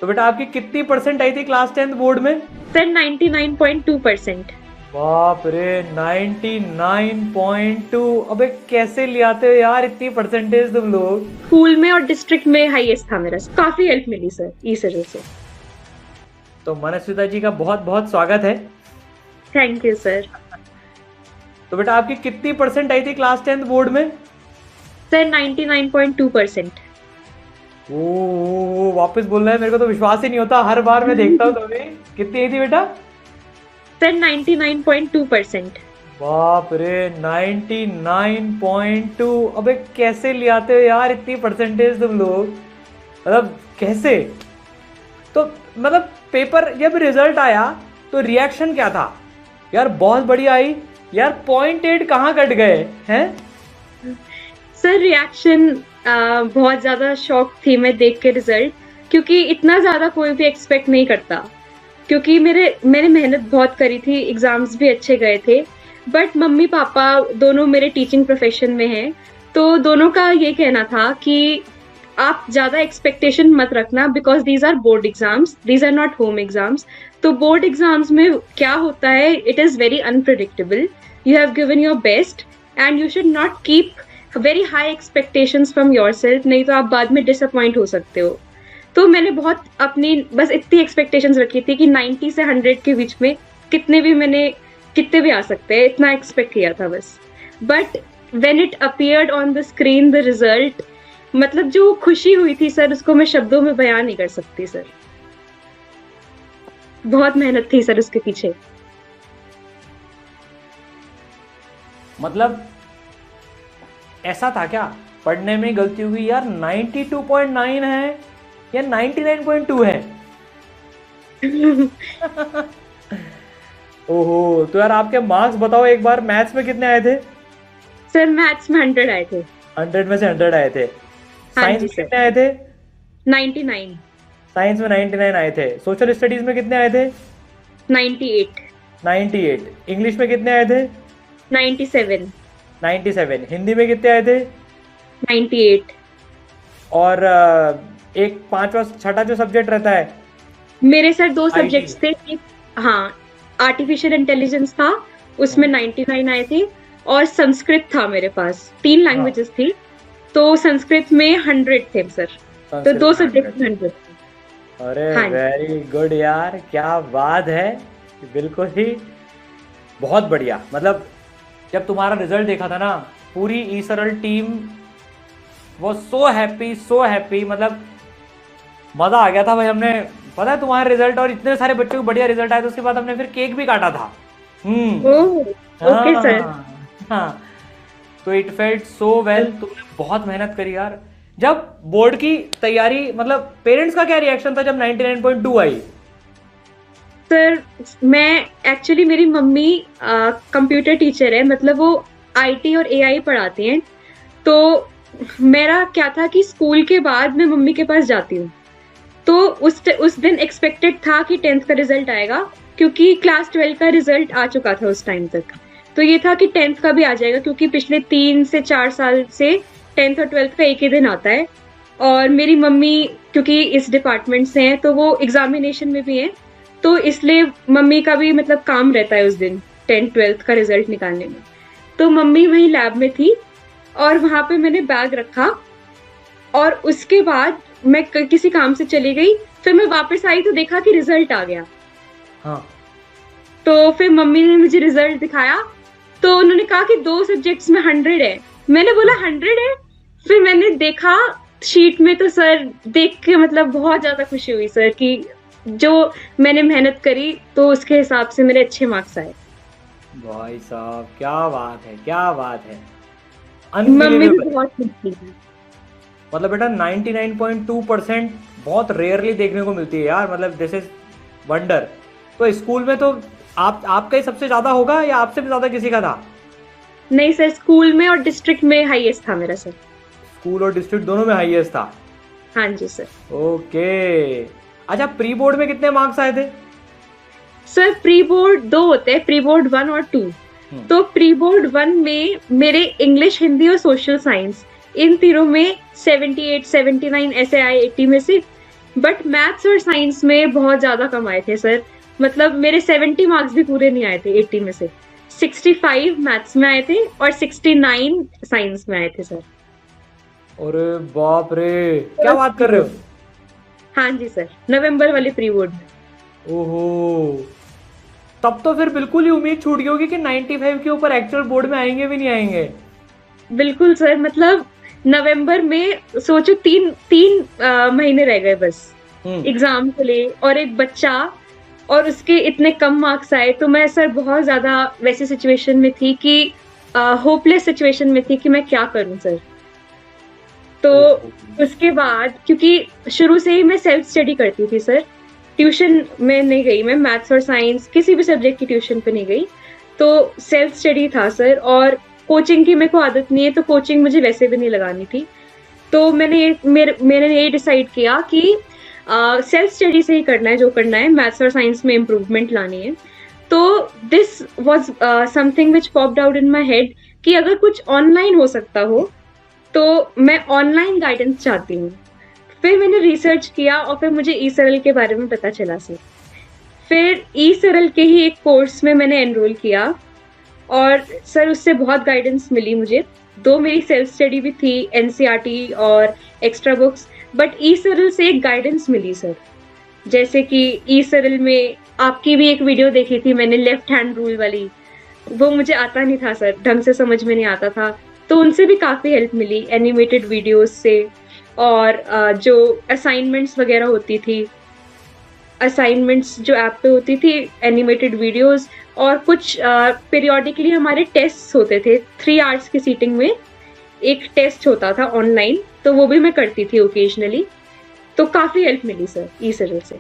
तो बेटा आपकी कितनी परसेंट आई थी क्लास 10 बोर्ड में? सर 99.2%। बाप रे 99.2। अबे कैसे ले आते हो यार इतनी परसेंटेज तुम लोग? स्कूल में और डिस्ट्रिक्ट में हाईएस्ट था मेरा। काफी हेल्प मिली सर इस वजह से। तो मनस्विता जी का बहुत बहुत स्वागत है। Thank you sir. तो बेटा आपकी कितनी परसेंट आई थी क्लास 10 बोर्ड में? सर 99.2%। ओ वापस बोल रहा है, मेरे को तो विश्वास ही नहीं होता, हर बार मैं देखता हूँ तुम्हें। कितनी आई थी बेटा? सर 99.2%। बाप रे 99.2। अबे कैसे ले आते हो यार इतनी परसेंटेज तुम लोग? मतलब कैसे? तो मतलब पेपर जब रिजल्ट आया तो रिएक्शन क्या था? यार बहुत बढ़िया आई यार, 0.8 कहाँ कट गए हैं? सर रिएक्शन बहुत ज्यादा शॉक थी मैं देख के रिजल्ट, क्योंकि इतना ज्यादा कोई भी एक्सपेक्ट नहीं करता। क्योंकि मैंने मेहनत बहुत करी थी, एग्जाम्स भी अच्छे गए थे। बट मम्मी पापा दोनों मेरे टीचिंग प्रोफेशन में हैं, तो दोनों का ये कहना था कि आप ज्यादा एक्सपेक्टेशन मत रखना, because these are board exams, these are not home exams. तो बोर्ड एग्जाम्स में क्या होता है, it is very unpredictable. You have given your best and you should not keep very high expectations from yourself, नहीं तो आप बाद में डिसअपॉइंट हो सकते हो। तो मैंने बहुत अपनी बस इतनी एक्सपेक्टेशंस रखी थी कि 90 से 100 के बीच में कितने भी आ सकते हैं, इतना एक्सपेक्ट किया था बस। But when it appeared on the screen the result, मतलब जो खुशी हुई थी सर, उसको मैं शब्दों में बयान नहीं कर सकती सर। बहुत मेहनत थी सर उसके पीछे। मतलब ऐसा था क्या, पढ़ने में गलती हुई यार? 92.9 है या 99.2 है? ओहो, तो यार आपके मार्क्स बताओ एक बार, मैथ्स में कितने आए थे? सर मैथ्स में 100 आए थे। 100 में से 100 आए थे। हाँ साइंस जी में सर। कितने आए थे? 99। साइंस में 99 आए थे। सोशल स्टडीज में कितने आए थे? 98। 98। इंग्लिश में कितने आए थे? 97। 97। हिंदी में कितने आए थे? 98। और एक पांचवा छठा जो सब्जेक्ट रहता है, मेरे सर 2 IT। सब्जेक्ट्स थे। हाँ, आर्टिफिशियल इंटेलिजेंस था, उसमें 99 आए थे। और संस्कृत था मेरे पास, 3 लैंग्वेजेस थी, तो संस्कृत में 100 थे सर। तो 2 सब्जेक्ट में 100 थे। अरे हाँ जी। वेरी गुड यार, क्या बात है, बिल्कुल ही बहुत बढ़िया। मतलब जब तुम्हारा रिजल्ट देखा था ना, पूरी ई सरल टीम वो सो हैप्पी, मतलब मजा आ गया था भाई। हमने पता है तुम्हारा रिजल्ट और इतने सारे बच्चों को बढ़िया रिजल्ट आया, तो उसके बाद हमने फिर केक भी काटा था। Okay sir. हाँ, तो इट फेल्ट सो वेल। तुमने बहुत मेहनत करी यार। जब बोर्ड की तैयारी, मतलब पेरेंट्स का क्या रिएक्शन था जब 99.2 आई? सर मैं एक्चुअली, मेरी मम्मी कंप्यूटर टीचर है, मतलब वो आईटी और एआई पढ़ाती हैं। तो मेरा क्या था कि स्कूल के बाद मैं मम्मी के पास जाती हूँ, तो उस दिन एक्सपेक्टेड था कि 10th का रिजल्ट आएगा, क्योंकि क्लास 12 का रिजल्ट आ चुका था उस टाइम तक। तो ये था कि 10th का भी आ जाएगा, क्योंकि पिछले 3 से 4 साल से 10th और 12th का एक ही दिन आता है। और मेरी मम्मी क्योंकि इस डिपार्टमेंट से हैं, तो वो एग्जामिनेशन में भी हैं, तो इसलिए मम्मी का भी मतलब काम रहता है उस दिन 10th 12th का रिजल्ट निकालने में। तो मम्मी वहीं लैब में थी और वहां पे मैंने बैग रखा, और उसके बाद मैं किसी काम से चली गई। फिर मैं वापस आई तो देखा कि रिजल्ट आ गया। हाँ। तो फिर मम्मी ने मुझे रिजल्ट दिखाया, तो उन्होंने कहा कि 2 सब्जेक्ट्स में 100 है। मैंने बोला 100 है? फिर मैंने देखा शीट में, तो सर देख के मतलब बहुत ज्यादा खुशी हुई सर, कि जो मैंने मेहनत करी तो उसके हिसाब से मेरे अच्छे मार्क्स आए। भाई साहब क्या बात है, क्या बात है, मम्मी भी अनबिलीवेबल। बहुत खुश थी। मतलब बेटा 99.2% बहुत रेयरली देखने को मिलती है यार, मतलब दिस इज वंडर। तो स्कूल में तो आपका ही सबसे ज्यादा होगा या आपसे भी ज्यादा किसी का था? नहीं सर, स्कूल में और डिस्ट्रिक्ट में हाईएस्ट था मेरा सर। स्कूल और डिस्ट्रिक्ट दोनों में हाईएस्ट था? हाँ जी सर। ओके। अच्छा, प्री बोर्ड में कितने मार्क्स आए थे? सर प्री बोर्ड 2 होते हैं, प्री बोर्ड 1 और 2। तो प्री बोर्ड 1 में मेरे इंग्लिश, हिंदी और सोशल साइंस, इन तीनों में 78 79 ऐसे आए 80 में से। बट मैथ्स और साइंस में बहुत ज़्यादा कम आए थे सर। मतलब मेरे 70 मार्क्स भी पूरे नहीं आए थे 80 में से। 65 मैथ्स में आए थे और 69 साइंस में आए थे सर। अरे बाप रे, क्या बात कर रहे हो? हाँ जी सर, नवंबर वाले प्री बोर्ड में। ओहो, तब तो फिर बिल्कुल ही उम्मीद छूट गई होगी कि 95 के ऊपर एक्चुअल बोर्ड में आएंगे भी नहीं आएंगे। बिल्कुल सर, मतलब नवंबर में सोचो तीन तीन महीने रह गए बस एग्जाम के लिए, और एक बच्चा और उसके इतने कम मार्क्स आए, तो मैं सर बहुत ज्यादा वैसी सिचुएशन में थी कि होपलेस सिचुएशन में थी कि मैं क्या करूं सर। तो उसके बाद क्योंकि शुरू से ही मैं सेल्फ स्टडी करती थी सर, ट्यूशन में नहीं गई, मैं मैथ्स और साइंस किसी भी सब्जेक्ट की ट्यूशन पे नहीं गई, तो सेल्फ स्टडी था सर। और कोचिंग की मेरे को आदत नहीं है, तो कोचिंग मुझे वैसे भी नहीं लगानी थी। तो मैंने ये डिसाइड किया कि सेल्फ स्टडी से ही करना है जो करना है, मैथ्स और साइंस में इम्प्रूवमेंट लानी है। तो this was something which popped out in my head कि अगर कुछ ऑनलाइन हो सकता हो तो मैं ऑनलाइन गाइडेंस चाहती हूँ। फिर मैंने रिसर्च किया और फिर मुझे ई सरल के बारे में पता चला सर। फिर ई सरल के ही एक कोर्स में मैंने एनरोल किया और सर उससे बहुत गाइडेंस मिली मुझे। दो मेरी सेल्फ स्टडी भी थी, एनसीईआरटी और एक्स्ट्रा बुक्स, बट ई सरल से एक गाइडेंस मिली सर। जैसे कि ई सरल में आपकी भी एक वीडियो देखी थी मैंने, लेफ्ट हैंड रूल वाली, वो मुझे आता नहीं था सर, ढंग से समझ में नहीं आता था, तो उनसे भी काफ़ी हेल्प मिली एनिमेटेड वीडियोस से। और जो असाइनमेंट्स वगैरह होती थी, असाइनमेंट्स जो ऐप पे होती थी, एनिमेटेड वीडियोस, और कुछ पीरियोडिकली हमारे टेस्ट होते थे 3 आवर्स की सीटिंग में एक टेस्ट होता था ऑनलाइन, तो वो भी मैं करती थी ओकेजनली। तो काफ़ी हेल्प मिली सर ई सरल से,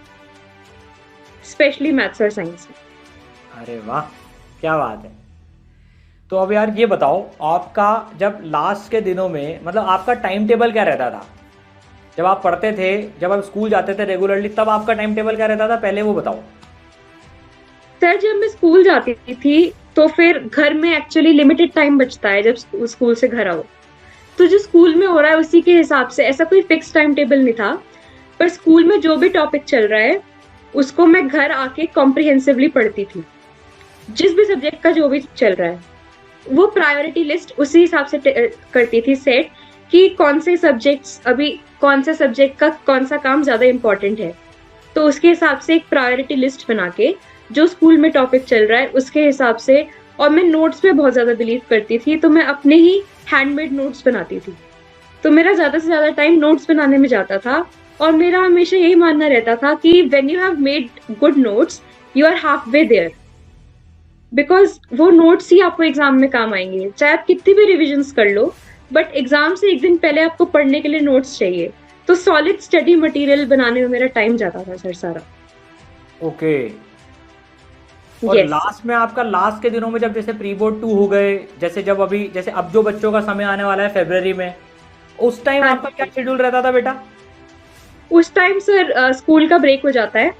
स्पेशली मैथ्स और साइंस में। अरे वाह, क्या बात है। तो अब यार ये बताओ, आपका जब लास्ट के दिनों में मतलब आपका टाइम टेबल क्या रहता था? जब आप पढ़ते थे, जब आप स्कूल जाते थे रेगुलरली, तब आपका टाइम टेबल क्या रहता था, पहले वो बताओ। सर जब मैं स्कूल जाती थी तो फिर घर में एक्चुअली लिमिटेड टाइम बचता है जब स्कूल से घर आओ, तो जो स्कूल में हो रहा है उसी के हिसाब से, ऐसा कोई फिक्स टाइम टेबल नहीं था। पर स्कूल में जो भी टॉपिक चल रहा है उसको मैं घर आके कॉम्प्रिहेंसिवली पढ़ती थी। जिस भी सब्जेक्ट का जो भी चल रहा है वो प्रायोरिटी लिस्ट उसी हिसाब से करती थी सेट, कि कौन से सब्जेक्ट्स अभी कौन से सब्जेक्ट का कौन सा काम ज़्यादा इम्पोर्टेंट है, तो उसके हिसाब से एक प्रायोरिटी लिस्ट बना के जो स्कूल में टॉपिक चल रहा है उसके हिसाब से। और मैं नोट्स में बहुत ज़्यादा बिलीव करती थी, तो मैं अपने ही हैंडमेड नोट्स बनाती थी, तो मेरा ज़्यादा से ज़्यादा टाइम नोट्स बनाने में जाता था। और मेरा हमेशा यही मानना रहता था कि when you have made good notes you are half way there, because वो नोट्स ही आपको एग्जाम में काम आएंगे, चाहे आप कितनी भी रिविजन्स कर लो, बट एग्जाम से एक दिन पहले आपको पढ़ने के लिए नोट्स चाहिए। तो सॉलिड स्टडी मटेरियल बनाने में मेरा टाइम जाता था सर सारा। ओके। और Yes. लास्ट में आपका लास्ट के दिनों में जब जैसे प्री बोर्ड 2 हो गए, जैसे जब अभी जैसे अब जो बच्चों का समय आने वाला है फरवरी में, उस टाइम हाँ आपका क्या शेड्यूल रहता था बेटा? उस टाइम सर स्कूल का ब्रेक हो जाता है,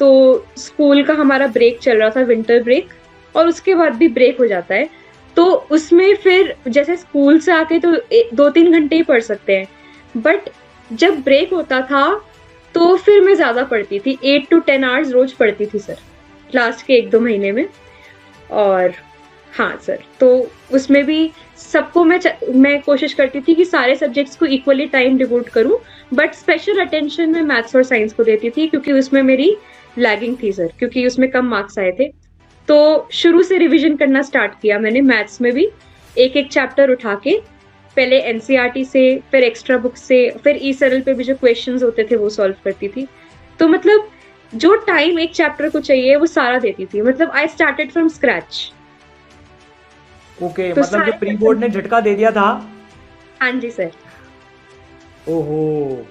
तो स्कूल का हमारा ब्रेक चल रहा था, विंटर ब्रेक, और उसके बाद भी ब्रेक हो जाता है। तो उसमें फिर जैसे स्कूल से आके तो 2-3 घंटे ही पढ़ सकते हैं, बट जब ब्रेक होता था तो फिर मैं ज़्यादा पढ़ती थी, 8 to 10 आवर्स रोज पढ़ती थी सर लास्ट के 1-2 महीने में। और हाँ सर, तो उसमें भी सबको मैं कोशिश करती थी कि सारे सब्जेक्ट्स को इक्वली टाइम डिवोट करूं, बट स्पेशल अटेंशन मैं मैथ्स और साइंस को देती थी क्योंकि उसमें मेरी लैगिंग थी सर, क्योंकि उसमें कम मार्क्स आए थे। तो शुरू से रिवीजन करना स्टार्ट किया मैंने मैथ्स में भी, एक एक चैप्टर उठा के, पहले एनसीईआरटी से, फिर एक्स्ट्रा बुक से, फिर ई सरल पे भी जो क्वेश्चंस होते थे वो सॉल्व करती थी। तो मतलब जो टाइम एक चैप्टर को चाहिए वो सारा देती थी, मतलब I started from scratch. Okay, तो मतलब जो प्री बोर्ड ने झटका दे दिया था। हाँ जी सर। ओहो,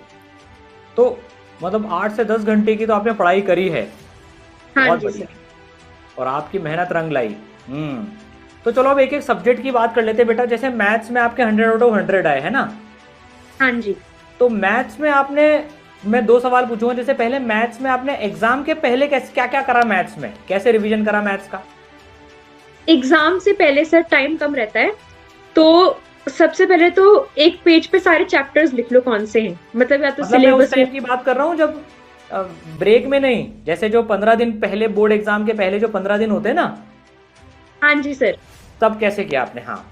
तो मतलब 8 से 10 घंटे की तो आपने पढ़ाई करी है। हाँ बहुत जी बढ़िया। सर। और आपकी मेहनत रंग लाई। तो चलो अब एक एक सब्जेक्ट की बात कर लेते हैं बेटा। जैसे मैथ्स में आपके 100 आउट ऑफ 100 आए, है ना? हाँ जी। तो मैथ्स में आपने, मैं 2 सवाल पूछूंगा। जैसे पहले मैथ्स में आपने एग्जाम के पहले कैसे क्या क्या करा, मैथ्स में कैसे रिवीजन करा मैथ्स का? एग्जाम से पहले सर टाइम कम रहता है, तो सबसे पहले तो एक पेज पे सारे चैप्टर्स लिख लो कौन से हैं, मतलब या तो मतलब मैं उस सिलेबस टाइम की बात कर रहा हूँ जब ब्रेक में नहीं, जैसे जो 15 दिन पहले, बोर्ड एग्जाम के पहले जो 15 दिन होते हैं ना, हाँ जी सर। तब कैसे किया आपने? हाँ।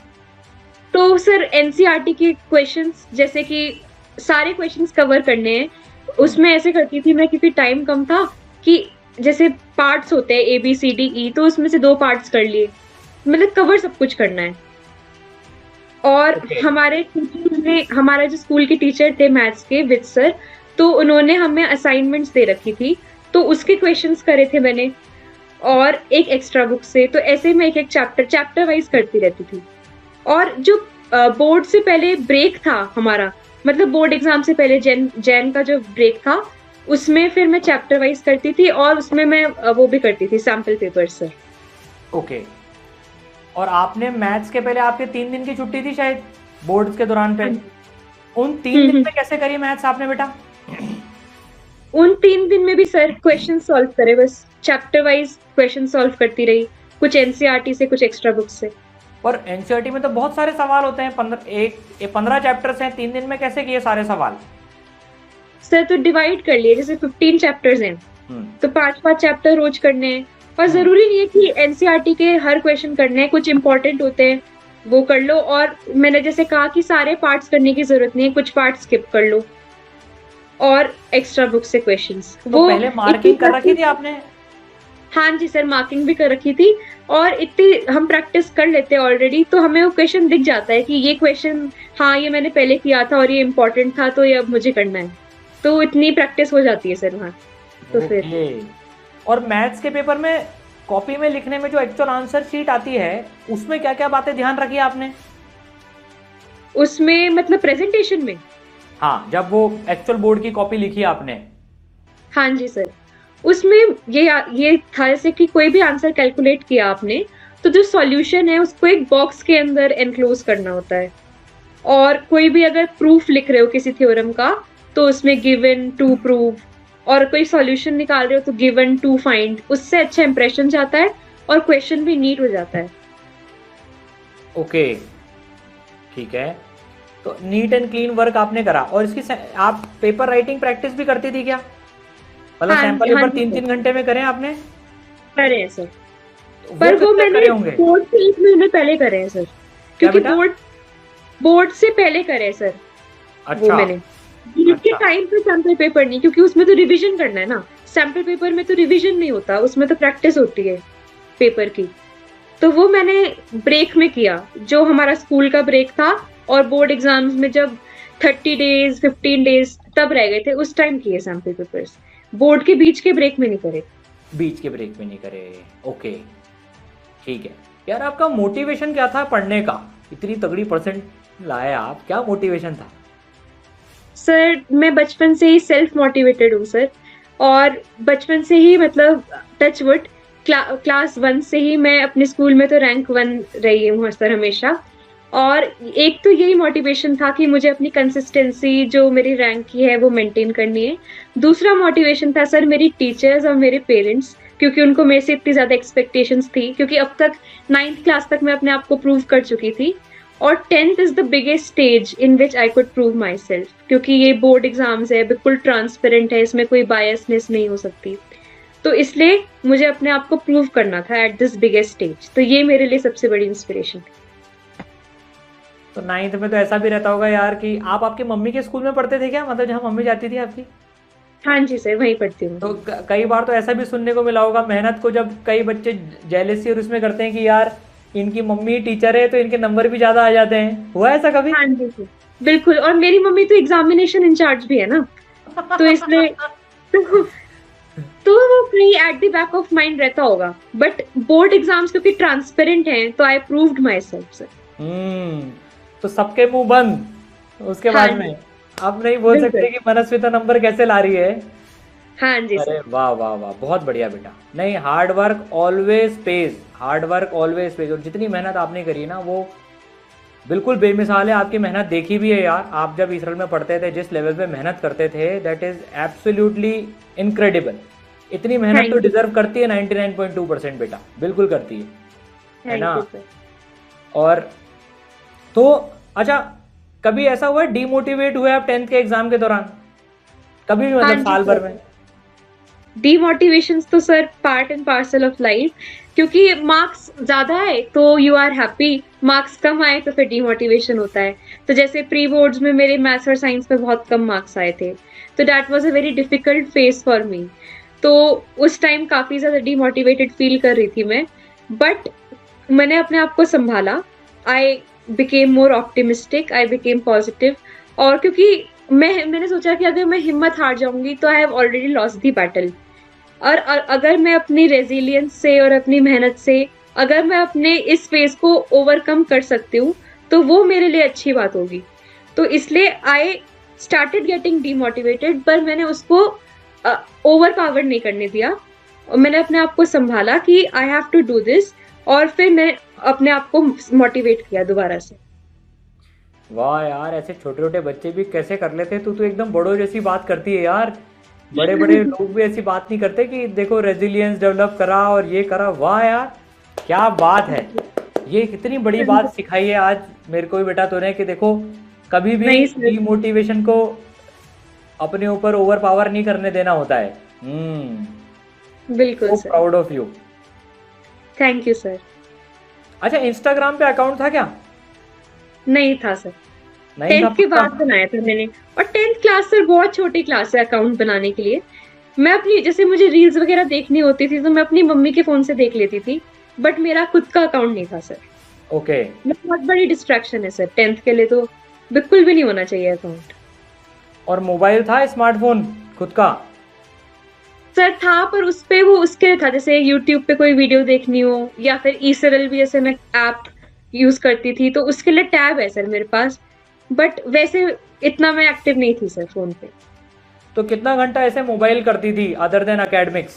तो सर एनसीईआरटी के क्वेश्चंस, जैसे कि सारे क्वेश्चंस कवर करने हैं, उसमें ऐसे करती थी मैं, क्योंकि टाइम कम था, कि जैसे पार्ट्स होते हैं A B C D E, तो उसमें से 2 पार्ट्स कर लिए, मतलब कवर सब कुछ करना है। और ओके। हमारे टीचर ने, हमारा जो स्कूल के टीचर थे मैथ्स के, विद सर, तो उन्होंने हमें असाइनमेंट्स दे रखी थी, तो उसके क्वेश्चंस करे थे मैंने, और एक एक्स्ट्रा बुक से। तो ऐसे मैं एक चैप्टर वाइज करती रहती थी। और जो बोर्ड से पहले ब्रेक था हमारा, मतलब बोर्ड एग्जाम से पहले जैन का जो ब्रेक था, उसमें फिर मैं चैप्टर वाइज करती थी, और उसमें मैं वो भी करती थी सैम्पल पेपर सर। ओके। और आपने मैथ्स के पहले, आपके 3 दिन की छुट्टी थी शायद बोर्ड्स के दौरान पे, उन 3 दिन में कैसे करी मैथ्स आपने बेटा? उन 3 दिन में भी सर क्वेश्चन सॉल्व करे, बस चैप्टर वाइज क्वेश्चन सॉल्व करती रही, कुछ एनसीईआरटी से, कुछ एक्स्ट्रा बुक से। और एनसीईआरटी में तो बहुत सारे सवाल होते हैं, 15 चैप्टर्स हैं, 3 दिन में कैसे किए सारे सवाल? सर तो डिवाइड कर लिए, जैसे 15 चैप्टर्स हैं, तो 5-5 चैप्टर रोज करने हैं। और जरूरी नहीं है कि एनसीईआरटी के हर क्वेश्चन करने हैं, कुछ इंपॉर्टेंट होते हैं वो कर लो। और मैंने जैसे कहा कि सारे पार्ट्स करने की जरूरत नहीं है, कुछ पार्ट स्किप कर लो, और एक्स्ट्रा बुक से क्वेश्चंस तो वो पहले मार्किंग कर रखी थी आपने? हाँ जी सर, मार्किंग भी कर रखी थी, और इतनी हम प्रैक्टिस कर लेते हैं ऑलरेडी, तो हमें वो क्वेश्चन दिख जाता है कि ये क्वेश्चन, हाँ ये मैंने पहले किया था और ये इम्पोर्टेंट था, तो ये अब मुझे करना है। तो इतनी प्रैक्टिस हो जाती है सर वहाँ। तो फिर और मैथ्स के पेपर में कॉपी में लिखने में जो एक्चुअल आंसर शीट आती है, उसमें क्या क्या बातें ध्यान रखी आपने? उसमें मतलब प्रेजेंटेशन में? हाँ, जब वो एक्चुअल बोर्ड की कॉपी लिखी आपने। हाँ जी सर, उसमें ये था जैसे कि कोई भी आंसर कैलकुलेट किया आपने, तो जो सॉल्यूशन है उसको एक बॉक्स के अंदर एनक्लोज करना होता है। और कोई भी अगर प्रूफ लिख रहे हो किसी थ्योरम का, तो उसमें गिवन टू प्रूव, और कोई सॉल्यूशन निकाल रहे हो तो गिवन टू फाइंड, उससे अच्छा इंप्रेशन जाता है, और क्वेश्चन भी नीट हो जाता है। ओके, ठीक है। तो नीट एंड क्लीन वर्क आपने करा, और इसकी आप पेपर राइटिंग प्रैक्टिस भी करती थी क्या? मतलब सैंपल पेपर 3-3 घंटे में करें आपने? करे हैं सर, पर वो मैंने बोर्ड से 1 महीने पहले करे हैं सर, क्योंकि बोर्ड से पहले करे हैं सर। अच्छा। वो मैंने के टाइम पे सैंपल पेपर नहीं, क्योंकि उसमें तो रिवीजन करना है ना, सैंपल पेपर में तो रिवीजन नहीं होता, उसमें तो प्रैक्टिस होती है पेपर की। तो वो मैंने ब्रेक में किया, जो हमारा स्कूल का ब्रेक था, और बोर्ड एग्जाम्स में जब 30 डेज 15 डेज तब रह गए थे, उस टाइम किए सैंपल पेपर्स, बोर्ड के बीच के ब्रेक में नहीं करे। बीच के ब्रेक में नहीं करे, ओके, ठीक है। यार आपका मोटिवेशन क्या था पढ़ने का? इतनी तगड़ी परसेंट लाए आप, क्या मोटिवेशन था? सर मैं बचपन से ही सेल्फ मोटिवेटेड हूँ सर, और बचपन से ही मतलब टच वुड क्लास 1 से ही मैं अपने स्कूल में तो रैंक 1 रही हूँ सर हमेशा। और एक तो यही मोटिवेशन था कि मुझे अपनी कंसिस्टेंसी जो मेरी रैंक की है वो मेंटेन करनी है। दूसरा मोटिवेशन था सर मेरी टीचर्स और मेरे पेरेंट्स, क्योंकि उनको मेरे से इतनी ज़्यादा एक्सपेक्टेशंस थी, क्योंकि अब तक 9th क्लास तक मैं अपने आप को प्रूव कर चुकी थी, और 10th is the biggest stage in which I could prove my self, क्योंकि ये बोर्ड एग्जाम्स है, बिल्कुल ट्रांसपेरेंट है, इसमें कोई बायसनेस नहीं हो सकती। तो इसलिए मुझे अपने आप को प्रूव करना था एट दिस बिगेस्ट स्टेज, तो ये मेरे लिए सबसे बड़ी इंस्पिरेशन थी। तो 9th में तो ऐसा भी रहता होगा यार कि आप आपकी मम्मी के स्कूल में पढ़ते थे क्या? मतलब जहाँ मम्मी जाती थी आपकी? हाँ जी सर, वहीं पढ़ती हूँ। तो कई बार तो ऐसा भी सुनने को मिला होगा मेहनत को, जब कई बच्चे जेलेसी और उसमें करते हैं कि यार इनकी मम्मी टीचर है तो इनके नंबर भी ज्यादा आ जाते हैं, हुआ ऐसा कभी? हाँ जी सर, बिल्कुल, और मेरी मम्मी तो एग्जामिनेशन इंचार्ज भी है ना, तो इसलिए तो वो कहीं at the back of mind रहता होगा, बट बोर्ड एग्जाम्स क्योंकि ट्रांसपेरेंट हैं, तो आई प्रूव्ड माई सेल्फ सर। तो सबके मुंह बंद उसके बाद में, आप नहीं बोल सकते कि मनस्विता नंबर कैसे ला रही है। हाँ जी अरे वाह वाह वाह, बहुत बढ़िया बेटा। नहीं, hard work always page, hard work always page. और जितनी मेहनत आपने करी ना वो बिल्कुल बेमिसाल है। आपकी मेहनत देखी भी है यार, आप जब इसराइल में पढ़ते थे जिस लेवल पे मेहनत करते थे, दैट इज एब्सोल्युटली इनक्रेडिबल। इतनी मेहनत तो डिजर्व करती है 99.2% बेटा, बिल्कुल करती है ना। और तो अच्छा, कभी ऐसा हुआ है डीमोटिवेट हुए आप 10th के एग्जाम के दौरान? कभी भी, हाँ मतलब जी साल भर सर, में? डीमोटिवेशंस तो sir part and parcel of life, क्योंकि मार्क्स ज्यादा आए तो यू आर हैप्पी, मार्क्स कम आए तो फिर डीमोटिवेशन होता है। तो जैसे प्री बोर्ड्स में मेरे मैथ्स और साइंस में बहुत कम मार्क्स आए थे, तो that was a very difficult phase for me. तो उस टाइम काफी ज्यादा डीमोटिवेटेड फील कर रही थी मैं, बट मैंने अपने आप को संभाला। I became more optimistic, I became positive. और क्योंकि मैंने सोचा कि अगर मैं हिम्मत हार जाऊंगी तो I have already lost the battle. और अगर मैं अपनी रेजिलियंस से और अपनी मेहनत से अगर मैं अपने इस फेज को ओवरकम कर सकती हूँ, तो वो मेरे लिए अच्छी बात होगी। तो इसलिए आई स्टार्टेड गेटिंग डीमोटिवेटेड, पर मैंने उसको ओवर पावर नहीं करने दिया, और मैंने अपने आप को संभाला कि I have to do this, और फिर मैं अपने आप को मोटिवेट किया दोबारा से। वाह यार, ऐसे छोटे छोटे बच्चे भी कैसे कर लेते हैं? तू तो एकदम बड़ों जैसी बात करती है यार। बड़े बड़े लोग भी ऐसी बात नहीं करते कि देखो रेजिलियंस डेवलप करा और ये करा। वाह यार, क्या बात है! ये कितनी बड़ी बात सिखाई है आज मेरे को भी बेटा तूने, कि देखो कभी भी नहीं सर, डीमोटिवेशन को अपने ऊपर ओवर पावर नहीं करने देना होता है। बिल्कुल so sir, proud of you. Thank you sir. अच्छा, इंस्टाग्राम पे अकाउंट था क्या? नहीं था सर, नहीं था 10th के पक्का? बाद बनाया था मैंने। और 10th क्लास सर बहुत छोटी क्लास है अकाउंट बनाने के लिए। मैं अपनी, जैसे मुझे रील्स वगैरह देखनी होती थी तो मैं अपनी मम्मी के फोन से देख लेती थी, बट मेरा खुद का अकाउंट नहीं था सर। ओके। ये बहुत बड़ी डिस्ट्रैक्शन है सर, 10th के लिए तो बिल्कुल भी नहीं होना चाहिए अकाउंट। और मोबाइल था, स्मार्टफोन खुद का? सर था, पर उस पे वो उसके लिए था, जैसे यूट्यूब पे कोई वीडियो देखनी हो, या फिर ई सरल भी जैसे मैं ऐप यूज करती थी, तो उसके लिए टैब है सर मेरे पास। बट वैसे इतना मैं एक्टिव नहीं थी सर फोन पे। तो कितना घंटा ऐसे मोबाइल करती थी अदर देन एकेडमिक्स?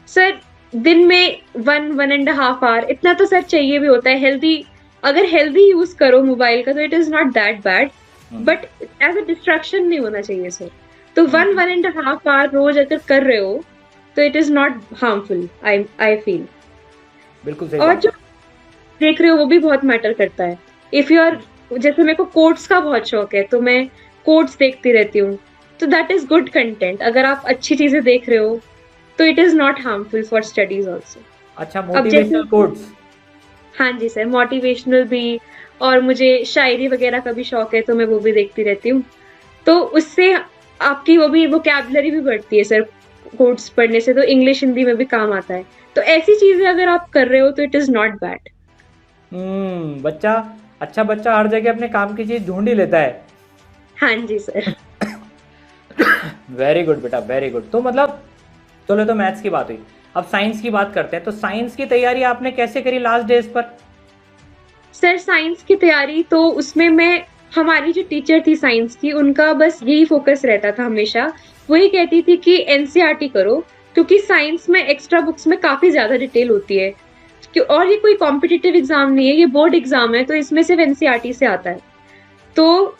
सर दिन में 1.5 आवर, इतना तो सर चाहिए भी होता है। हेल्दी, अगर हेल्दी यूज करो मोबाइल का तो it is not that bad, but as a distraction नहीं होना चाहिए सर। तो 1.5 आवर रोज अगर कर रहे हो तो it is not harmful, I feel. बिल्कुल सही और बात। जो देख रहे हो वो भी बहुत मैटर करता है। इफ यू आर, जैसे मेरे को कोट्स का बहुत शौक है तो मैं कोट्स देखती रहती हूँ, तो दैट इज गुड कंटेंट। अगर आप अच्छी चीजें देख रहे हो तो it is not harmful for studies also. अच्छा, अब जैसे, मोटिवेशनल कोट्स? हाँ जी सर, मोटिवेशनल भी, और मुझे शायरी वगैरह का भी शौक है तो मैं वो भी देखती रहती हूँ। तो उससे आपकी वो भी वोकैबुलरी भी बढ़ती है सर, कोट्स पढ़ने से तो इंग्लिश हिंदी में भी काम आता है। तो ऐसी चीजें अगर आप कर रहे हो तो इट इज नॉट बैड। बच्चा, अच्छा बच्चा हर जगह अपने काम की चीज ढूंढ ही लेता है। हाँ जी सर। वेरी गुड बेटा, वेरी गुड। तो मतलब चलो, तो मैथ्स की बात हुई, अब साइंस की बात करते हैं। तो साइंस की तैयारी आपने कैसे करी लास्ट डेज पर? सर साइंस की तैयारी तो उसमें मैं, हमारी जो टीचर थी साइंस की, उनका बस यही फोकस रहता था हमेशा। वही कहती थी कि एनसीईआरटी करो, क्योंकि साइंस में एक्स्ट्रा बुक्स में काफी ज्यादा डिटेल होती है। और ये कोई कॉम्पिटिटिव एग्जाम नहीं है, ये बोर्ड एग्जाम है, तो इसमें सिर्फ एनसीईआरटी से आता है। तो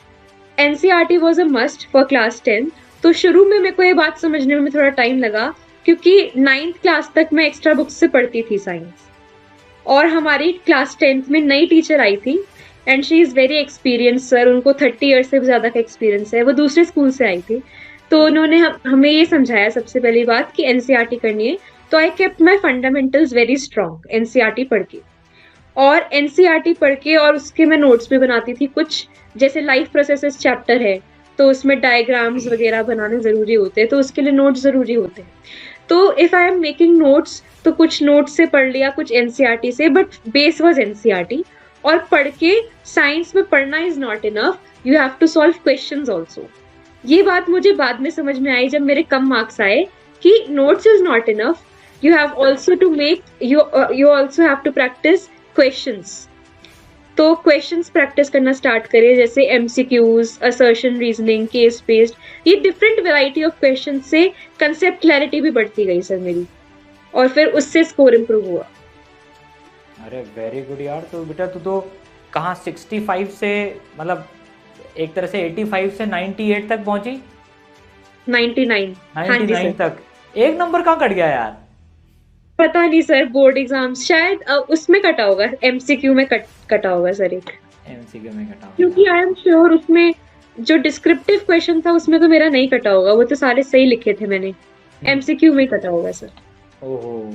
NCERT was a must for class 10। तो शुरू में मेरे को ये बात समझने में थोड़ा टाइम लगा, क्योंकि 9th क्लास तक मैं एक्स्ट्रा बुक्स से पढ़ती थी साइंस। और हमारी क्लास 10th में नई टीचर आई थी, and she is very experience sir, उनको 30 ईयर्स से भी ज्यादा का एक्सपीरियंस है, वो दूसरे स्कूल से आई थी। तो उन्होंने हमें ये समझाया सबसे पहली बात कि एनसीईआरटी करनी है। तो I kept my fundamentals very strong NCERT पढ़ के। और एनसीईआरटी पढ़ के और उसके मैं नोट्स भी बनाती थी कुछ, जैसे लाइफ प्रोसेसेस चैप्टर है तो उसमें डायग्राम्स वगैरह बनाने जरूरी होते हैं, तो उसके लिए नोट्स जरूरी होते हैं। तो if I am making notes तो कुछ नोट्स से पढ़ लिया, कुछ एनसीईआरटी से, बट बेस वाज एनसीईआरटी। और पढ़ के साइंस में पढ़ना is not enough, you have to solve questions also. ये बात मुझे बाद में समझ में आई जब मेरे कम मार्क्स आए कि notes is not enough, you have also to make, you also have to practise questions. तो क्वेश्चंस प्रैक्टिस करना स्टार्ट करें, जैसे MCQs, assertion reasoning, case based, ये डिफरेंट वैरायटी ऑफ क्वेश्चन से कंसेप्ट क्लैरिटी भी बढ़ती गई सर मेरी, और फिर उससे स्कोर इम्प्रूव हुआ। अरे वेरी गुड यार। तो बेटा तू तो कहाँ 65 से, मतलब एक तरह से 85 से 98 तक पहुंची? 99। हाँ जी 99 सर। तक? एक नंबर कहाँ कट गया यार? पता नहीं सर, बोर्ड एग्जाम्स शायद उसमें कटा होगा, एमसीक्यू में कटा होगा सर एक। एमसीक्यू में कटा क्योंकि होगा। आई एम श्योर उसमें जो डिस्क्रिप्टिव क्वेश्चन था उसमें तो मेरा नहीं कटा होगा, वो तो सारे सही लिखे थे मैंने। हम्म। एमसीक्यू में ही कटा होगा सर। ओहो,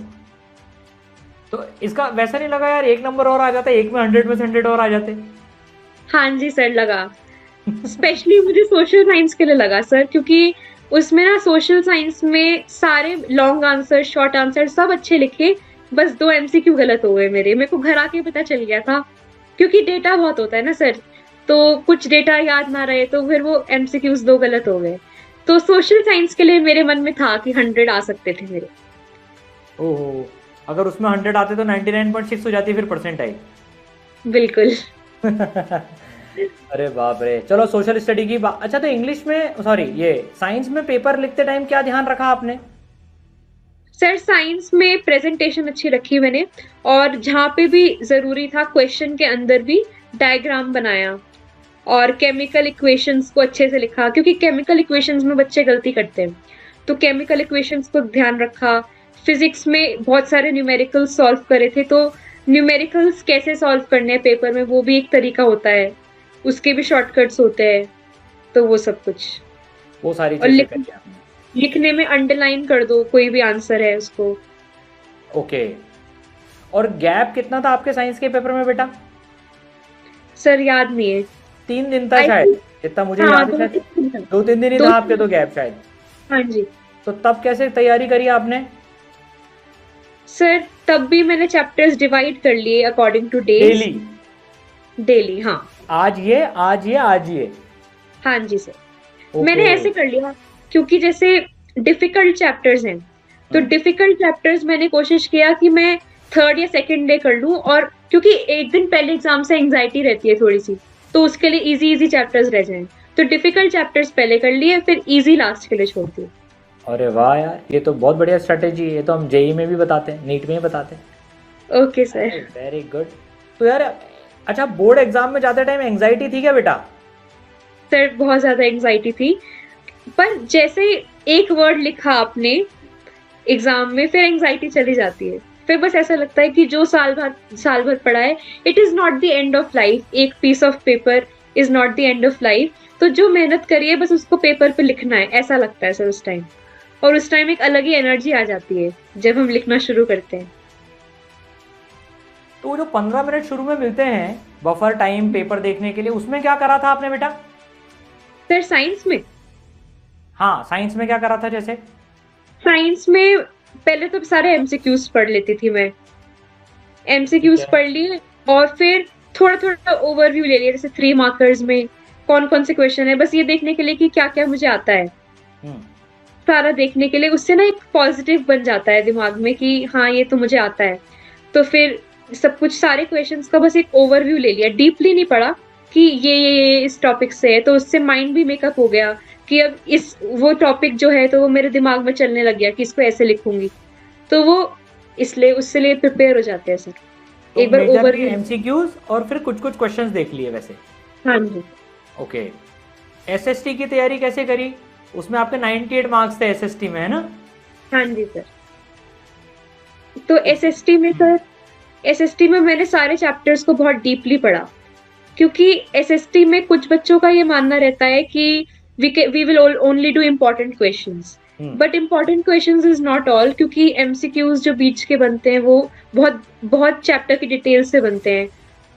तो इसका वैसा नहीं लगा यार, एक नंबर और आ जाता, एक में 100 में से 100 और आ जाते? हाँ जी सर, लगा। स्पेशली मुझे सोशल साइंस के लिए लगा सर, क्योंकि उसमें ना सोशल साइंस में सारे लॉन्ग आंसर, शॉर्ट आंसर सब अच्छे लिखे, बस 2 एमसीक्यू गलत हो गए मेरे। मेरे को घर आके पता चल गया था, क्योंकि डेटा बहुत होता है ना सर, तो कुछ डेटा याद ना रहे तो फिर वो एमसीक्यूज 2 गलत हो गए। तो सोशल साइंस के लिए मेरे मन में था कि 100 आ सकते थे मेरे। ओहो, अगर उसमें 100 आते तो 99.6 हो जाती फिर परसेंटाइल। बिल्कुल। अरे बाप रे, चलो सोशल स्टडी की बात। अच्छा, तो इंग्लिश में, सॉरी, ये साइंस में पेपर लिखते टाइम क्या ध्यान रखा आपने? सर साइंस में प्रेजेंटेशन अच्छी रखी मैंने, और जहाँ पे भी जरूरी था क्वेश्चन के अंदर भी डायग्राम बनाया, और केमिकल इक्वेशंस को अच्छे से लिखा, क्योंकि केमिकल इक्वेशंस में बच्चे गलती करते हैं, तो केमिकल इक्वेशंस को ध्यान रखा। फिजिक्स में बहुत सारे न्यूमेरिकल्स सॉल्व करे थे, तो न्यूमेरिकल्स कैसे सॉल्व करने हैं पेपर में वो भी एक तरीका होता है, उसके भी शॉर्टकट्स होते हैं, तो वो सब कुछ। वो सारी और चीजें करी आपने? लिखने में अंडरलाइन कर दो कोई भी आंसर है उसको। ओके। और गैप कितना था आपके साइंस के पेपर में बेटा? सर याद नहीं है। 3 दिन था आई शायद, थिंक जितना मुझे हाँ, याद है, 2-3 शायद दिन था। 2-3 दिन ही दो था आपके तो गैप शायद। हाँ जी तो तब कैसे तैयारी करी आपने? सर, तब भी मैंने चैप्टर्स डिवाइड कर लिए according two days. Daily? Daily, हाँ। आज ये, आज ये, आज ये? हाँ जी सर। ओके। मैंने ऐसे कर लिया, क्योंकि जैसे डिफिकल्ट चैप्टर्स हैं, तो डिफिकल्ट चैप्टर्स मैंने कोशिश किया कि मैं थर्ड या सेकंड डे कर लूं, और क्योंकि एक दिन पहले एग्जाम से एंजाइटी रहती है थोड़ी सी, तो उसके लिए इजी इजी चैप्टर्स रह जाएं, तो डिफिकल्ट चैप्टर्स पहले कर लिए, फिर इजी लास्ट के लिए छोड़ दिए। अरे वाह यार, ये तो बहुत बढ़िया स्ट्रेटेजी है। ये तो हम जेई में भी बताते हैं, नीट में भी बताते हैं। Okay sir. Very good. तो यार, अच्छा, बोर्ड एग्जाम में जाते टाइम एंजाइटी थी क्या बेटा? सर बहुत ज्यादा एंजाइटी थी, पर जैसे एक वर्ड लिखा आपने एग्जाम में, फिर एंजाइटी चली जाती है। फिर बस ऐसा लगता है कि जो साल भर पढ़ा है, it is not the end of life. एक piece of paper is not the end of life, तो जो मेहनत करी है बस उसको पेपर पे लिखना है, ऐसा लगता है सर उस टाइम। और उस टाइम एक अलग ही एनर्जी आ जाती है जब हम लिखना शुरू करते हैं। तो वो जो 15 मिनट शुरू में मिलते हैं बफर टाइम पेपर देखने के लिए, उसमें क्या करा था आपने बेटा? सर साइंस में, हाँ, साइंस में क्या करा था जैसे? साइंस में पहले तो सारे एमसीक्यूज पढ़ लेती थी मैं। एमसीक्यूज पढ़ लिए, और फिर थोड़ा थोड़ा ओवरव्यू ले लिया, जैसे 3 मार्कर्स में कौन कौन से क्वेश्चन है, बस ये देखने के लिए कि क्या क्या मुझे आता है, सारा देखने के लिए। उससे ना एक पॉजिटिव बन जाता है दिमाग में कि हाँ ये तो मुझे आता है। तो फिर सब कुछ, सारे क्वेश्चंस का बस एक ओवरव्यू ले लिया, डीपली नहीं पढ़ा कि ये इस टॉपिक से है, तो उससे माइंड भी मेकअप हो गया कि अब इस वो टॉपिक जो है तो वो मेरे दिमाग में चलने लग गया कि इसको ऐसे लिखूंगी, तो वो इसलिए उससे लिए प्रिपेयर हो जाते हैं सर। तो एक बार ओवरव्यू। एमसीक्यूज और फिर कुछ कुछ क्वेश्चंस देख लिए वैसे? हाँ जी। ओके। एसएसटी की तैयारी कैसे करी? उसमें आपके 98 मार्क्स थे एसएसटी में, है ना? हाँ जी सर। तो एसएसटी में सर, एसएसटी में मैंने सारे चैप्टर्स को बहुत डीपली पढ़ा, क्योंकि एसएसटी में कुछ बच्चों का ये मानना रहता है कि we will only do important questions, but important questions is not all, क्योंकि एमसीक्यूज जो बीच के बनते हैं वो बहुत बहुत चैप्टर की डिटेल से बनते हैं,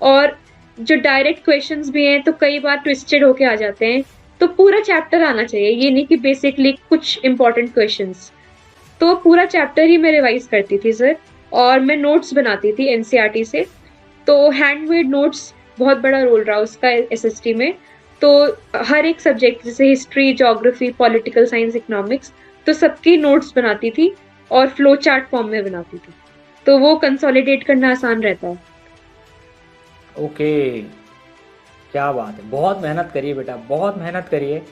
और जो डायरेक्ट क्वेश्चंस भी हैं तो कई बार ट्विस्टेड होके आ जाते हैं, तो पूरा चैप्टर आना चाहिए, ये नहीं कि बेसिकली कुछ इम्पोर्टेंट क्वेश्चंस। तो पूरा चैप्टर ही मैं रिवाइज करती थी सर, और मैं नोट्स बनाती थी एनसीईआरटी से, तो हैंडमेड नोट्स बहुत बड़ा रोल रहा उसका एसएसटी में। तो हर एक सब्जेक्ट, जैसे history, geography, political science, economics, तो सबकी नोट्स बनाती थी और फ्लो चार्ट फॉर्म में बनाती थी, तो वो कंसोलिडेट करना आसान रहता है। ओके, क्या बात है, बहुत मेहनत करिए बेटा, बहुत मेहनत करिए।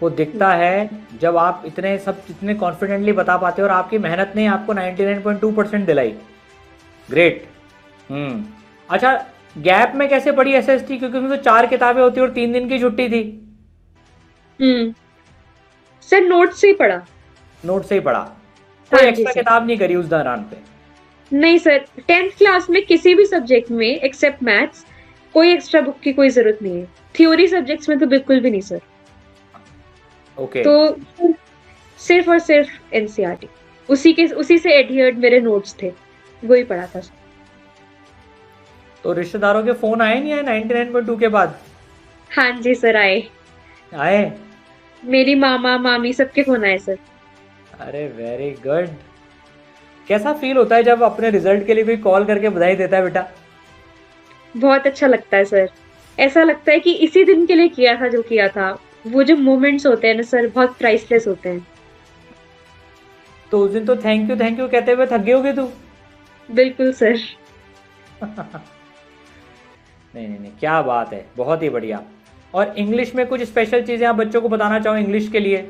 वो दिखता है जब आप इतने कॉन्फिडेंटली बता पाते हो, और आपकी मेहनत ने आपको 99.2% दिलाई। ग्रेट। अच्छा, गैप में कैसे पढ़ी एसएसटी? क्योंकि उसमें तो 4 किताबें होती और 3 दिन की छुट्टी थी। सर नोट से ही पढ़ा। नोट से ही पढ़ा? कोई एक्स्ट्रा किताब नहीं करी उस दौरान पे? नहीं सर, 10th क्लास में किसी भी सब्जेक्ट में एक्सेप्ट मैथ्स कोई एक्स्ट्रा बुक की कोई ज़रूरत नहीं है। थ्योरी सब्जेक्ट्स में तो बिल्कुल भी नहीं सर। ओके। तो सिर्फ़ और सिर्फ़ एनसीईआरटी, उसी से एडहियर्ड मेरे नोट्स थे, वही पढ़ा था। तो रिश्तेदारों के फोन आए नहीं आए 99.2 के बाद? हाँ जी सर, आए। आए? मेरी मामा, मामी सबके फ़ोन आए सर। अरे वेरी गुड। कैसा फील होता है जब अपने रिजल्ट के लिए कोई कॉल करके बधाई देता है बेटा? बहुत अच्छा लगता है सर। ऐसा लगता है कि इसी दिन के लिए किया था जो किया था। वो जो मोमेंट्स होते हैं ना सर, बहुत प्राइसलेस होते हैं। तो उस दिन तो थैंक यू कहते हुए थक गई होगी तू। बिल्कुल सर। नहीं नहीं नहीं, क्या बात है, बहुत ही बढ़िया। और इंग्लिश में कुछ स्पेशल चीजें आप बच्चों को बताना चाहो इंग्लिश के लिए?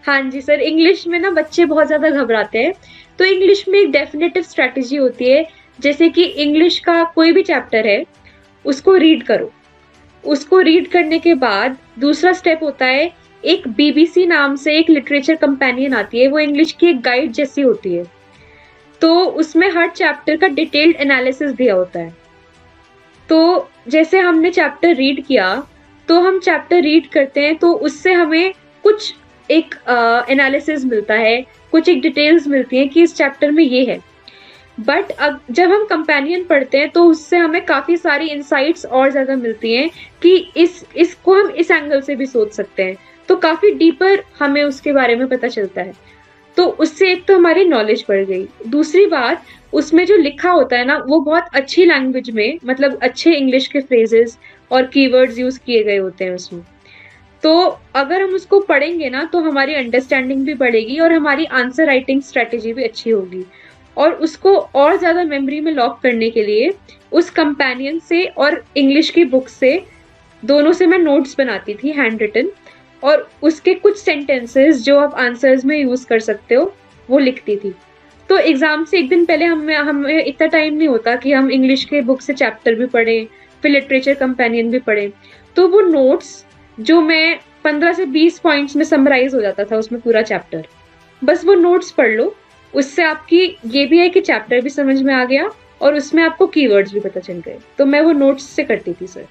हाँ जी सर, इंग्लिश में ना बच्चे बहुत ज़्यादा घबराते हैं। तो इंग्लिश में एक डेफिनेटिव स्ट्रैटेजी होती है, जैसे कि इंग्लिश का कोई भी चैप्टर है, उसको रीड करो। उसको रीड करने के बाद दूसरा स्टेप होता है, एक बीबीसी नाम से एक लिटरेचर कंपेनियन आती है, वो इंग्लिश की एक गाइड जैसी होती है। तो उसमें हर चैप्टर का डिटेल्ड एनालिसिस दिया होता है। तो जैसे हमने चैप्टर रीड किया, तो हम चैप्टर रीड करते हैं तो उससे हमें कुछ एक एनालिसिस मिलता है, कुछ एक डिटेल्स मिलती हैं कि इस चैप्टर में ये है। बट अब जब हम कंपेनियन पढ़ते हैं तो उससे हमें काफ़ी सारी इनसाइट्स और ज़्यादा मिलती हैं कि इसको हम इस एंगल से भी सोच सकते हैं। तो काफ़ी डीपर हमें उसके बारे में पता चलता है। तो उससे एक तो हमारी नॉलेज बढ़ गई। दूसरी बात, उसमें जो लिखा होता है ना, वो बहुत अच्छी लैंग्वेज में, मतलब अच्छे इंग्लिश के फ्रेजेस और कीवर्ड्स यूज़ किए गए होते हैं उसमें। तो अगर हम उसको पढ़ेंगे ना, तो हमारी अंडरस्टैंडिंग भी बढ़ेगी और हमारी आंसर राइटिंग स्ट्रैटेजी भी अच्छी होगी। और उसको और ज़्यादा मेमोरी में लॉक करने के लिए उस कंपेनियन से और इंग्लिश की बुक से, दोनों से मैं नोट्स बनाती थी हैंड रिटन, और उसके कुछ सेंटेंसेस जो आप आंसर्स में यूज़ कर सकते हो, वो लिखती थी। तो एग्ज़ाम से एक दिन पहले हमें इतना टाइम नहीं होता कि हम इंग्लिश के बुक से चैप्टर भी पढ़ें, फिर लिटरेचर कंपेनियन भी पढ़ें। तो वो नोट्स जो मैं 15 से 20 पॉइंट्स में समराइज़ हो जाता था उसमें पूरा चैप्टर। बस वो नोट्स पढ़ लो, उससे आपकी ये भी है कि चैप्टर भी समझ में आ गया और उसमें आपको कीवर्ड्स भी पता चल गए। तो मैं वो नोट्स से करती थी सर।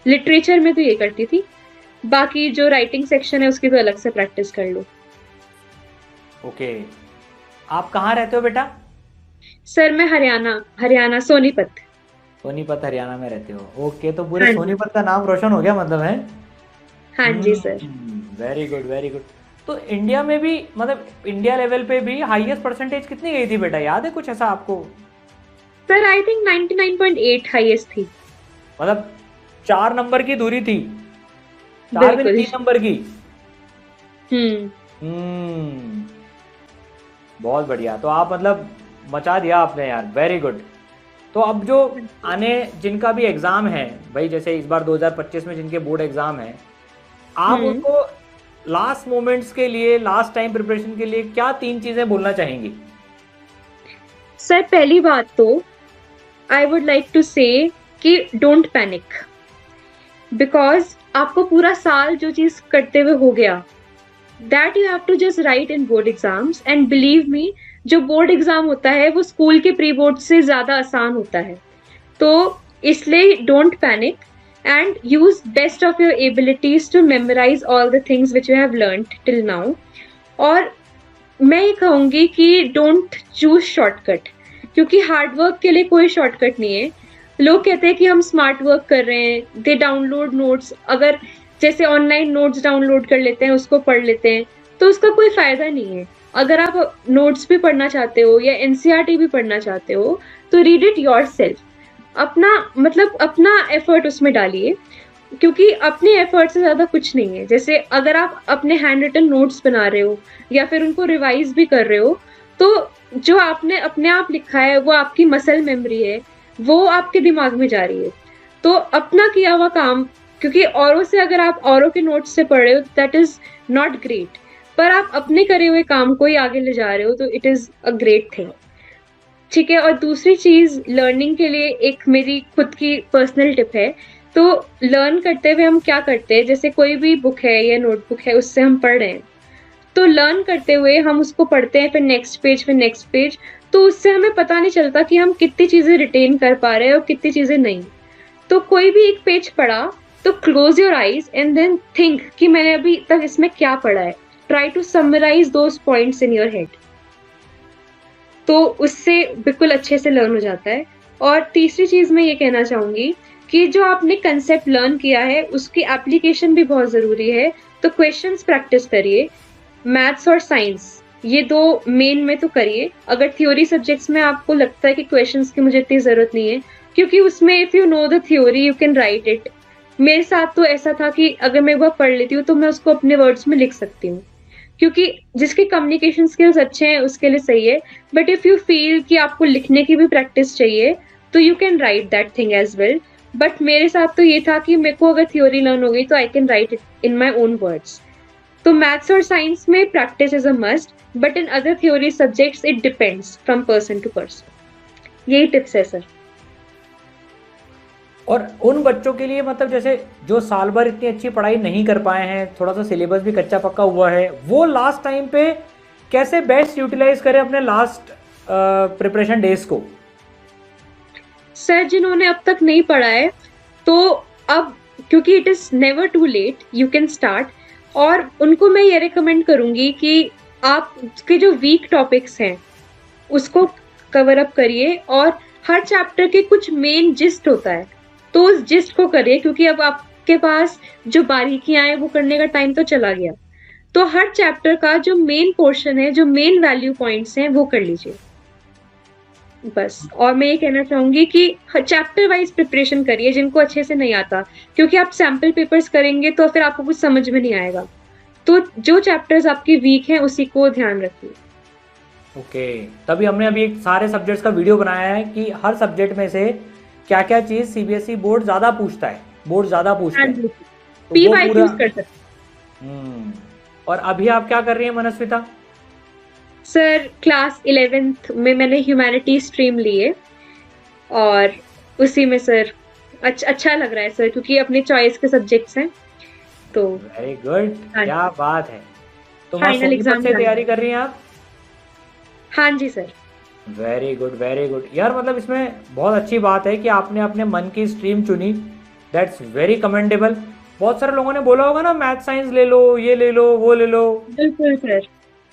लिटरेचर में तो ये करती थी, बाकी जो राइटिंग सेक्शन है उसकी तो अलग से प्रैक्टिस कर लो। ओके। आप कहाँ रहते हो बेटा? सर मैं हरियाणा सोनीपत। सोनीपत हरियाणा में रहते हो? ओके, तो पूरे हाँ जी। सोनीपत का नाम रोशन हो गया मतलब है। हाँ जी sir. Very good very good. तो इंडिया में भी, मतलब इंडिया लेवल पे भी हाईएस्ट परसेंटेज कितनी गई थी बेटा, याद है कुछ ऐसा आपको? सर आई थिंक 99.8 हाईएस्ट थी। मतलब 4 नंबर की दूरी थी, 4 भी नहीं, बिल्कुल। 3 नंबर की। हम्म। हम्म, बहुत बढ़िया। तो आप मतलब मचा दिया आपने यार, वेरी गुड। तो अब जो आने जिनका भी एग्ज़ाम है भाई, जैसे इस बार 2025 में जिनके बोर्ड एग्ज़ाम है, आप हम्म। उनको लास्ट मोमेंट्स के लिए, लास्ट टाइम प्रिपरेशन के लिए क्या 3 चीज़ें बोलना चाहेंगी? सर पहली बात तो आई वुड लाइक टू से कि डोंट पैनिक, बिकॉज आपको पूरा साल जो चीज़ करते हुए हो गया, that you have to just write in board exams, and believe me, जो बोर्ड एग्जाम होता है वो स्कूल के प्री बोर्ड से ज़्यादा आसान होता है। तो इसलिए don't panic and use best of your abilities to memorise all the things which you have learned till now. और मैं ये कहूँगी कि डोंट चूज शॉर्टकट, क्योंकि हार्ड वर्क के लिए कोई शॉर्टकट नहीं है। लोग कहते हैं कि हम स्मार्ट वर्क कर रहे हैं, दे डाउनलोड नोट्स, अगर जैसे ऑनलाइन नोट्स डाउनलोड कर लेते हैं, उसको पढ़ लेते हैं, तो उसका कोई फ़ायदा नहीं है। अगर आप नोट्स भी पढ़ना चाहते हो या एनसीईआरटी भी पढ़ना चाहते हो, तो रीड इट योरसेल्फ। अपना मतलब अपना एफर्ट उसमें डालिए, क्योंकि अपने एफर्ट से ज़्यादा कुछ नहीं है। जैसे अगर आप अपने हैंड रिटन नोट्स बना रहे हो या फिर उनको रिवाइज भी कर रहे हो, तो जो आपने अपने आप लिखा है वो आपकी मसल मेमोरी है, वो आपके दिमाग में जा रही है। तो अपना किया हुआ काम, क्योंकि औरों से अगर आप औरों के नोट्स से पढ़ रहे हो, दैट इज़ नॉट ग्रेट, पर आप अपने करे हुए काम को ही आगे ले जा रहे हो, तो it is a great thing. ठीक है। और दूसरी चीज़ लर्निंग के लिए एक मेरी खुद की पर्सनल टिप है। तो लर्न करते हुए हम क्या करते हैं, जैसे कोई भी बुक है या नोटबुक है, उससे हम पढ़ रहे हैं, तो लर्न करते हुए हम उसको पढ़ते हैं, फिर नेक्स्ट पेज, फिर नेक्स्ट पेज, तो उससे हमें पता नहीं चलता कि हम कितनी चीज़ें रिटेन कर पा रहे हैं और कितनी चीज़ें नहीं। तो कोई भी एक पेज पढ़ा तो close your eyes and then think कि मैंने अभी तक इसमें क्या पढ़ा है, try to summarise those points in your head, तो उससे बिल्कुल अच्छे से लर्न हो जाता है। और तीसरी चीज मैं ये कहना चाहूंगी कि जो आपने कंसेप्ट लर्न किया है उसकी एप्लीकेशन भी बहुत जरूरी है, तो क्वेश्चंस प्रैक्टिस करिए, मैथ्स और साइंस ये दो मेन में तो करिए। अगर थ्योरी सब्जेक्ट्स में आपको लगता है कि क्वेश्चंस की मुझे इतनी जरूरत नहीं है, क्योंकि उसमें if you know the theory you can write it. मेरे साथ तो ऐसा था कि अगर मैं एक बार पढ़ लेती हूँ तो मैं उसको अपने वर्ड्स में लिख सकती हूँ, क्योंकि जिसके कम्युनिकेशन स्किल्स अच्छे हैं उसके लिए सही है। बट इफ यू फील कि आपको लिखने की भी प्रैक्टिस चाहिए तो you can write that thing as well. But मेरे साथ तो ये था कि मेरे को अगर थ्योरी लर्न हो गई तो I can write it in my own words. तो मैथ्स और साइंस में practice is a must, but in other theory subjects it depends from person to person. यही टिप्स है सर। और उन बच्चों के लिए मतलब जैसे जो साल भर इतनी अच्छी पढ़ाई नहीं कर पाए हैं, थोड़ा सा सिलेबस भी कच्चा पक्का हुआ है, वो लास्ट टाइम पे कैसे बेस्ट यूटिलाइज करें अपने लास्ट प्रिपरेशन डेज को? सर जिन्होंने अब तक नहीं पढ़ा है तो अब, क्योंकि it is never too late, you can start. और उनको मैं ये रिकमेंड करूंगी कि आपके जो वीक टॉपिक्स हैं उसको कवर अप करिए, और हर चैप्टर के कुछ मेन जिस्ट होता है तो उस जिस्ट को करिए, क्योंकि अब आपके पास जो बारीकियां हैं वो करने का टाइम तो चला गया। तो हर चैप्टर का जो मेन पोर्शन है, जो मेन वैल्यू पॉइंट्स हैं वो कर लीजिए बस। और मैं ये कहना चाहूंगी कि चैप्टर वाइज प्रिपरेशन करिए जिनको अच्छे से नहीं आता, क्योंकि आप सैम्पल पेपर्स करेंगे तो फिर आपको कुछ समझ में नहीं आएगा। तो जो चैप्टर्स आपके वीक हैं उसी को ध्यान रखिए। ओके, तभी हमने अभी एक सारे सब्जेक्ट्स का वीडियो बनाया है कि हर सब्जेक्ट में से क्या क्या चीज़ सीबीएसई बोर्ड ज़्यादा पूछता है, बोर्ड ज़्यादा पूछता है, तो पी वो वाई पूरा। कर सकते। और अभी आप क्या कर रही हैं मनस्विता? सर क्लास 11th में मैंने ह्यूमैनिटी स्ट्रीम ली है, और उसी में सर अच्छा लग रहा है सर, क्योंकि अपने चॉइस के सब्जेक्ट्स हैं तो। वेरी गुड, हाँ क्या बात है। तो फाइनल एग्जाम से तैयारी कर रही हैं आप? हाँ जी sir. Very good, very good यार। मतलब इसमें बहुत अच्छी बात है कि आपने अपने मन की स्ट्रीम चुनी, दैट्स वेरी कमेंडेबल। बहुत सारे लोगों ने बोला होगा ना मैथ साइंस ले लो, ये ले लो, वो ले लो। बिल्कुल सर,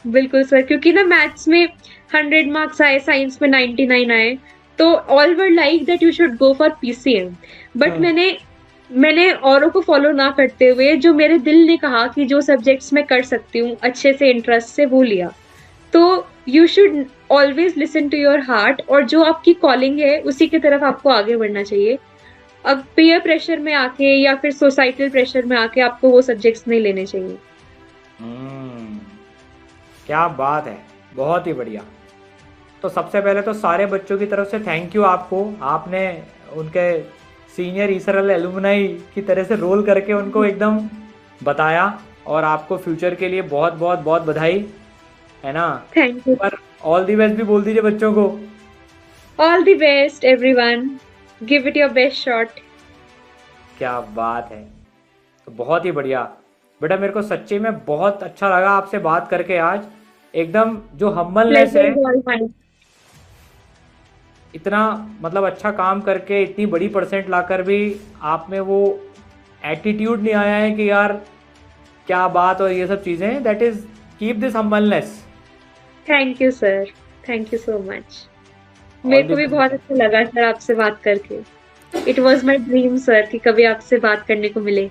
बिल्कुल सर, क्योंकि ना मैथ्स में 100 मार्क्स आए, साइंस में 99 आए, तो all were like that you should go for PCM. But मैंने औरों को फॉलो ना करते हुए जो मेरे दिल ने कहा कि जो सब्जेक्ट्स मैं कर सकती हूँ अच्छे से इंटरेस्ट से, वो लिया। तो you should always listen to your heart, और जो आपकी कॉलिंग है उसी की तरफ आपको आगे बढ़ना चाहिए। अब पीयर प्रेशर में आके या फिर सोसाइटल प्रेशर में आके आपको वो सब्जेक्ट्स नहीं लेने चाहिए। क्या बात है, बहुत ही बढ़िया। तो सबसे पहले तो सारे बच्चों की तरफ से थैंक यू आपको, आपने उनके सीनियर ईसरल एलुमनाई की तरह से रोल करके उनको एकदम बताया, और आपको फ्यूचर के लिए बहुत बहुत बहुत बधाई, है ना? Thank you. पर ऑल दी बेस्ट भी बोल दीजिए बच्चों को। All the best everyone, give it your best shot. क्या बात है, तो बहुत ही बढ़िया बेटा। मेरे को सच्ची में बहुत अच्छा लगा आपसे बात करके आज। एकदम जो हम्बलनेस है, इतना मतलब अच्छा काम करके इतनी बड़ी परसेंट लाकर भी आप में वो एटीट्यूड नहीं आया है कि यार क्या बात और ये सब चीज़ें, that is keep this humbleness. Thank you sir, thank you so much. मेरे को भी बहुत अच्छा लगा सर आपसे बात करके। It was my dream sir कि कभी आपसे बात करने को मिले।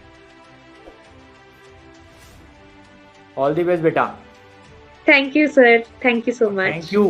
ऑल द बेस्ट बेटा। Thank you sir, thank you so much. Thank you.